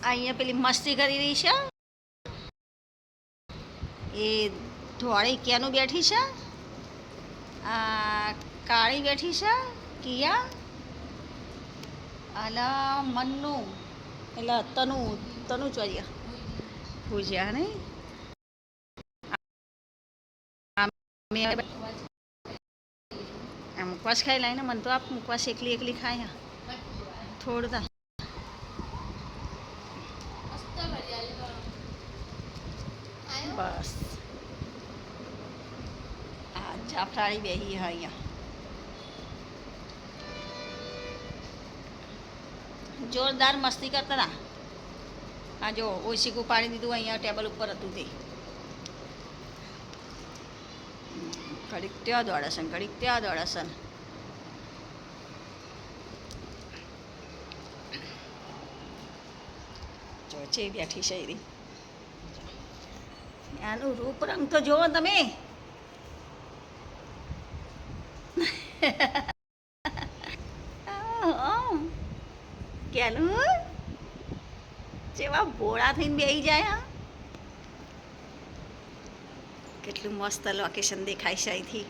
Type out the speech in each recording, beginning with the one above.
અહીંયા પેલી મસ્તી કરી રહી છે એ ધોળી ક્યાંનું બેઠી છે આ કાળી બેઠી છે કિયા અલા મનનું એટલે તનુ ચોર્યા પૂજ્યા નહીં આ મુકવાસ ખાઈ લાઈને મને તો આપ મુકવાસ એકલી એકલી ખાય થોડું બસ આ જાફરાળી બેહી હા અહીંયા જોરદાર મસ્તી કરતા હતા આ જો ઓશીકું પાડી દીધું અહીંયા ટેબલ ઉપર હતું તે ઘડીક ત્યાં દોડાસન ઘડીક ત્યાં દોડાસન જો છે બેઠી છે એરી આનું રૂપ રંગ તો જુઓ તમે ક્યાંનું જેવા ભોળા થઈને બેસી જાય કેટલું મસ્ત લોકેશન દેખાય છે અહીંથી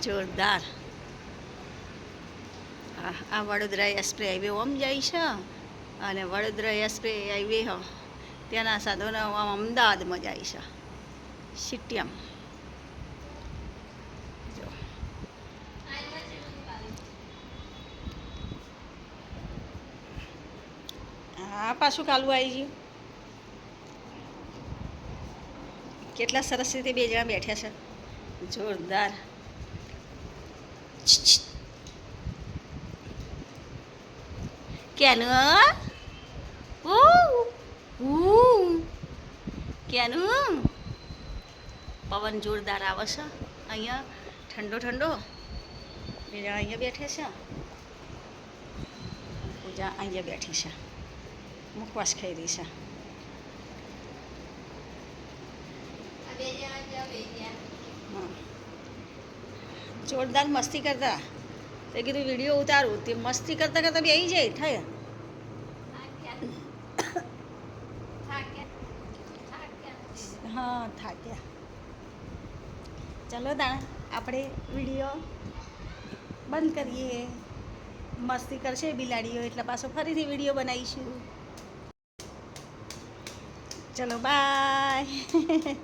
જોરદાર આ વડોદરા એક્સપ્રેસ હાઈવે ઓમ જાય છે અને વડોદરા એક્સપ્રેસ હાઈવે ત્યાંના સાધનો અમદાવાદમાં જાય છે સિટીમ જો હા પાછું કાલું આવી ગયું કેટલા સરસ રીતે બે જણા બેઠ્યા છે જોરદાર ક્યાંનું ક્યાંનું પવન જોરદાર આવે છે અહીંયા ઠંડો ઠંડો બે જણા અહીંયા બેઠે છે પૂજા અહીંયા બેઠી છે મુખવાસ ખાઈ રહી છે જોરદાર મસ્તી કરતા તે કીધું વિડીયો ઉતારું તે મસ્તી કરતા કરતા બી આવી જાય થાય હા થાક્યા ચલો દાણા આપણે વિડીયો બંધ કરીએ મસ્તી કરશે બિલાડીઓ એટલે પાછો ફરીથી વિડીયો બનાવીશું ચલો બાય